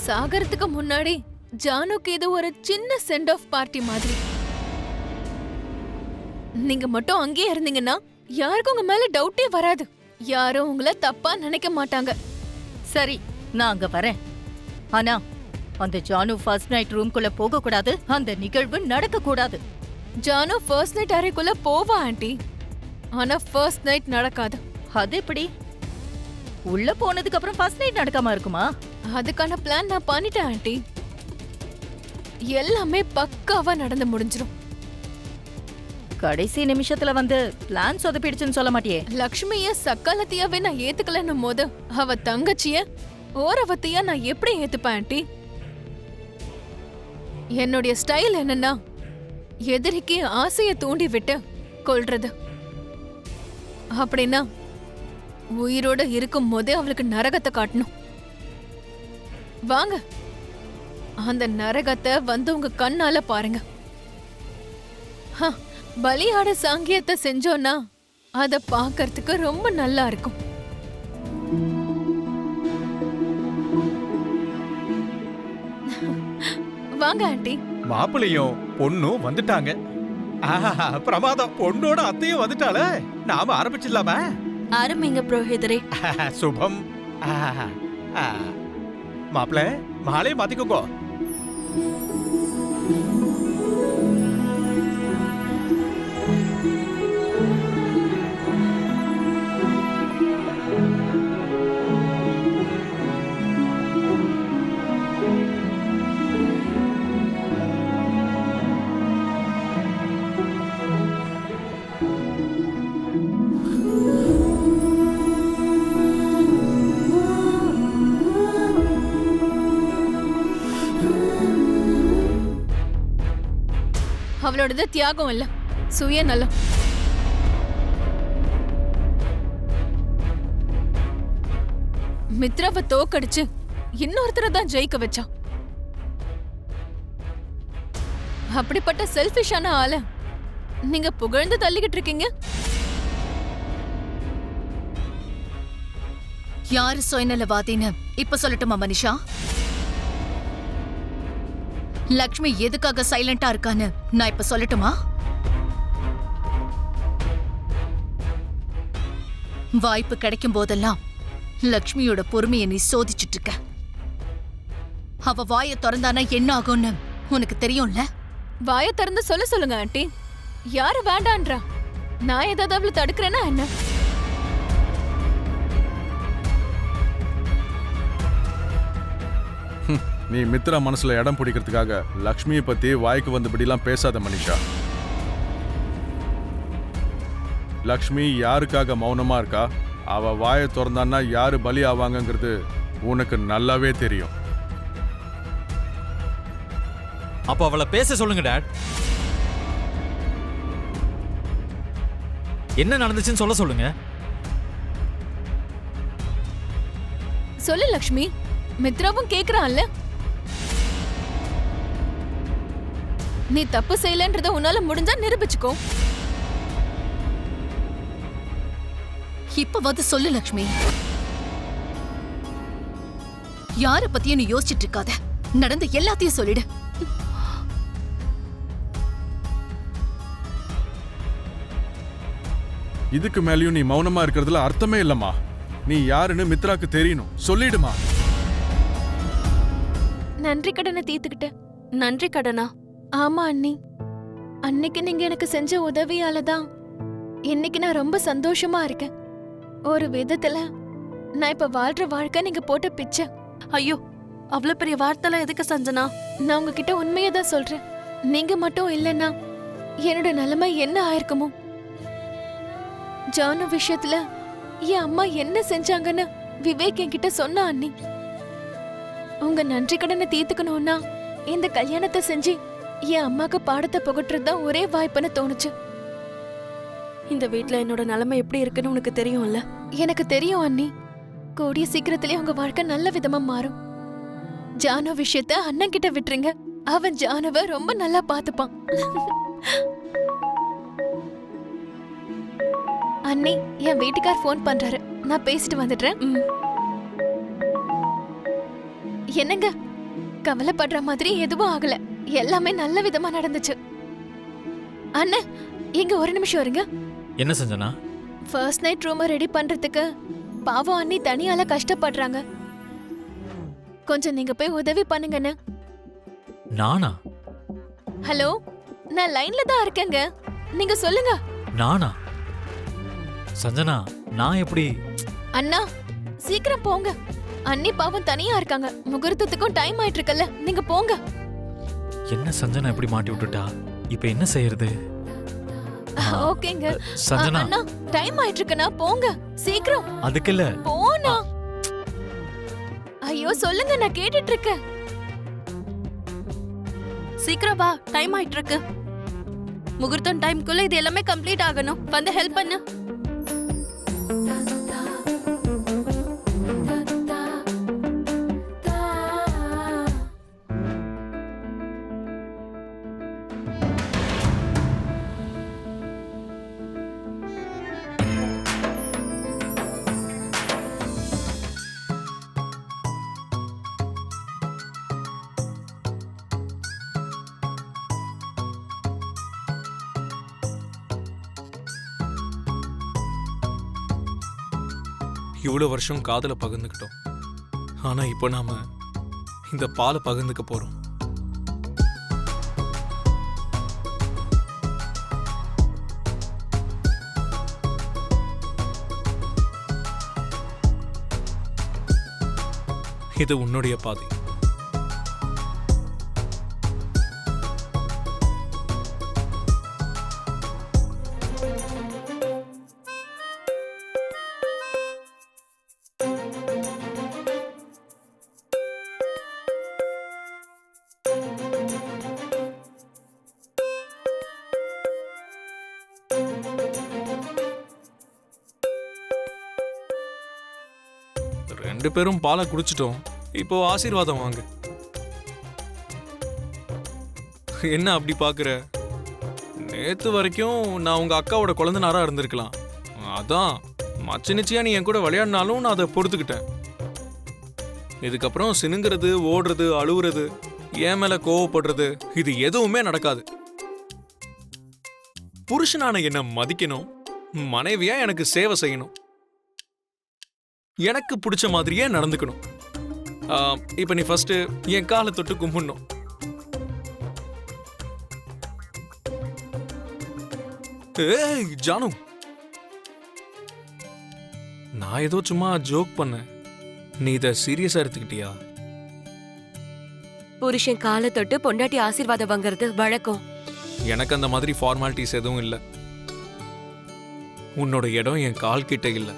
சாகறதுக்கு முன்னாடி ஜானுக்கு இது ஒரு சின்ன சென்ட் ஆஃப் பார்ட்டி மாதிரி. நீங்க மட்டும் அங்கேயே இருந்தீங்கன்னா யாருக்கும் உங்க மேல டவுட்டே வராது. யாரும் உங்களை தப்பா நினைக்க மாட்டாங்க. சரி, நான் அங்க வரேன். ஆனா அந்த ஜானு ஃபர்ஸ்ட் நைட் ரூம்குள்ள போக கூடாது. அந்த நிகழ்வு நடக்க கூடாது. ஜானு ஃபர்ஸ்ட் நைட் அறைக்குள்ள போவா ஆண்டி, ஆனா ஃபர்ஸ்ட் நைட் நடக்காது. அது எப்படி? உள்ள போனதுக்கு அப்புறம் ஃபர்ஸ்ட் நைட் நடக்காம இருக்குமா? அதுக்கான பிளான் நான் பண்ணிட்டேன் ஆண்டி. எல்லாமே பக்காவா நடந்து முடிஞ்சிரும். கடைசி நிமிஷத்துல வந்து பிளான் சொதப்பிடுச்சுன்னு சொல்ல மாட்டியே? லக்ஷ்மிய சக்காலத்தியாவே நான் ஏத்துக்கலன்னும் போது அவ தங்கச்சிய ஓரவத்தியா நான் எப்படி ஏத்துப்பேன் ஆண்டி? என்னுடைய ஸ்டைல் என்னன்னா, எதிரிக்கு ஆசைய தூண்டி விட்டு கொல்றது. அப்படின்னா உயிரோட இருக்கும் போதே அவளுக்கு நரகத்தை காட்டணும். வாங்க, அந்த நரகத்தை வந்து உங்க கண்ணால பாருங்க. பலியாட சாங்கியத்தை செஞ்சோன்னா அத பாக்கறதுக்கு ரொம்ப நல்லா இருக்கும். வாங்க ஆண்டி. மாப்பிளையும் பொண்ணும் வந்துட்டாங்க. பிரமாதம், பொண்ணோட அத்தையும் வந்துட்டாளே. நாம ஆரம்பிச்சிடலாமா? ஆரம்பிங்க புரோஹிதரே. சுபம். மாப்பிள்ள, மாலையை மாத்திக்கோங்க. அவளோடது தியாகம் இல்ல, சுயநலம். மித்ராவை தோக்கடிச்சு இன்னொருத்தரை தான் ஜெயிக்க வச்சான். அப்படிப்பட்ட செல்ஃபிஷான ஆள நீங்க புகழ்ந்து தள்ளிக்கிட்டு இருக்கீங்க. யாரு சுயநலவாதின்னு இப்ப சொல்லட்டுமா மனிஷா? லக்ஷ்மி எதுக்காக சைலண்டா இருக்கான்னு நான் இப்ப சொல்லட்டுமா? வாய்ப்பு கிடைக்கும் போதெல்லாம் லக்ஷ்மியோட பொறுமையை நீ சோதிச்சுட்டு இருக்க. அவ வாயை திறந்தானா என்ன ஆகும்னு உனக்கு தெரியும்ல? வாயை திறந்து சொல்லுங்க ஆண்டி. யாரு வேண்டான்றா? நான் ஏதாவது அவளை தடுக்கிறேன்னா என்ன? நீ மித்ரா மனசுல இடம் பிடிக்கிறதுக்காக லக்ஷ்மியை பத்தி வாய்க்கு வந்தபடிலாம் பேசாத மனிஷா. லக்ஷ்மி யாருக்காக மௌனமா இருக்கா? அவ வாயை திறந்தான்னா யாரு பலி ஆவாங்கிறது உனக்கு நல்லாவே தெரியும். அப்ப அவளை பேச சொல்லுங்க டாட். என்ன நடந்துச்சுன்னு சொல்ல சொல்லுங்க. சொல்லு லக்ஷ்மி. மித்ராவும் கேக்குறான்ல. நீ தப்பு செய்யலன்றத உன்னால முடிஞ்சா நிரூபிச்சுக்கோ. இப்ப வந்து சொல்லு லக்ஷ்மி. யார பத்தியும் நீ யோசிச்சுட்டு இருக்காத. நடந்த எல்லாத்தையும் சொல்லிடு. இதுக்கு மேலயும் நீ மௌனமா இருக்கிறதுல அர்த்தமே இல்லம்மா. நீ யாருன்னு மித்ராக்கு தெரியணும். சொல்லிடுமா. நன்றி கடனை தீர்த்துக்கிட்ட. நன்றி கடனா? ஆமா அண்ணி. அன்னைக்கு நீங்க எனக்கு செஞ்ச உதவியால தான் இன்னைக்கு நான் ரொம்ப சந்தோஷமா இருக்கேன். ஒரு விதத்துல நான் இப்ப வாழ்ற வாழ்க்கை நீங்க போட்ட பிச்சை. ஐயோ, அவ்வளவு பெரிய வார்த்தைலாம் எதுக்கு சஞ்சனா? நான் உங்ககிட்ட உண்மையை தான் சொல்றேன். நீங்க மட்டும் இல்லைன்னா என்னோட நிலைமை என்ன ஆயிருக்குமோ? ஜானு விஷயத்துல என் அம்மா என்ன செஞ்சாங்கன்னு விவேக் என்கிட்ட சொன்னா அண்ணி. உங்க நன்றி கடனை தீர்த்துக்கணும்னா இந்த கல்யாணத்தை செஞ்சு என் அம்மாக்கு பாடத்தை புகட்டுறதுதான் ஒரே வாய்ப்புன்னு தோணுச்சு. இந்த வீட்ல என்னோட நிலைமை எப்படி இருக்குன்னு உனக்கு தெரியும்ல? எனக்கு தெரியும் அண்ணி. கூடிய சீக்கிரத்திலே உங்க வாழ்க்கை நல்ல விதமா மாறும். ஜானு விஷயத்த அண்ணன் கிட்ட விட்டுருங்க. அவன் ஜானுவ ரொம்ப நல்லா பாத்துப்பான். அண்ணி, என் வீட்டுக்கார் போன் பண்றாரு. நான் பேசிட்டு வந்துடுறேன். என்னங்க, கவலைப்படுற மாதிரி எதுவும் ஆகல. எல்லாமே நல்ல விதமா நடந்துச்சு. அண்ணே, இங்க ஒரு நிமிஷம் இருங்க. என்ன சஞ்சனா? ஃபர்ஸ்ட் நைட் ரூமை ரெடி பண்றதுக்கு பாவம் அண்ணி தனியால கஷ்டப்படுறாங்க. கொஞ்சம் நீங்க போய் உதவி பண்ணுங்கண்ணே. நானா? ஹலோ, நான் லைன்ல தான் இருக்கேங்க. நீங்க சொல்லுங்க. நானா? சஞ்சனா, நான் எப்படி? அண்ணா, சீக்கிரம் போங்க. அண்ணி பாவம் தனியா இருக்காங்க. முகூர்த்தத்துக்கும் டைம் ஆயிட்டு இருக்குல்ல, நீங்க போங்க. என்ன சஞ்சனா இப்படி மாட்டி விட்டுட்டா? இப்ப என்ன செய்யறது? ஓகேங்க. சஞ்சனா, அண்ணா, டைம் ஆயிட்டு இருக்குண்ணா, போங்க சீக்கிரம். அதுக்கு இல்ல. போனா. ஐயோ சொல்லுங்க, நான் கேட்டுட்டு இருக்கேன். சீக்கிரம் வா, டைம் ஆயிட்டு இருக்கு. முகூர்த்தம் டைம்க்குள்ள இது எல்லாமே கம்ப்ளீட் ஆகணும். வந்து ஹெல்ப் பண்ணு. இவ்வளோ வருஷம் காதலை பகிர்ந்துக்கிட்டோம். ஆனா இப்போ நாம இந்த பாலை பகிர்ந்துக்க போறோம். இது உன்னுடைய பாதை. ரெண்டு பேரும் பாலை குடிச்சிட்டோம். இப்போ ஆசீர்வாதம் வாங்க. என்ன அப்படி பாக்குற? நேத்து வரைக்கும் நான் உங்க அக்காவோட குழந்தைனாரா இருந்திருக்கலாம். அதான் மச்ச நிச்சயா நீ என் கூட விளையாடினாலும் நான் அதை பொறுத்துக்கிட்டேன். இதுக்கப்புறம் சினுங்கிறது, ஓடுறது, அழுவுறது, என் மேல கோவப்படுறது, இது எதுவுமே நடக்காது. புருஷனான என்ன மதிக்கணும், மனைவியா எனக்கு சேவை செய்யணும், எனக்கு பிடிச்ச மாதிரியே நடந்துக்கணும். இப்ப நீ ஃபர்ஸ்ட் என் காலை தொட்டு கும்பிடணும். ஏய் ஜானு, நான் ஏதோ சும்மா ஜோக் பண்ணேன். நீ இதை சீரியஸா எடுத்துக்கிட்டியா? புருஷன் காலை தொட்டு பொண்டாட்டி ஆசீர்வாதம் வாங்குறது வழக்கம். எனக்கு அந்த மாதிரி ஃபார்மாலிட்டிஸ் எதுவும் இல்லை. உன்னோட இடம் என் கால் கிட்ட இல்லை.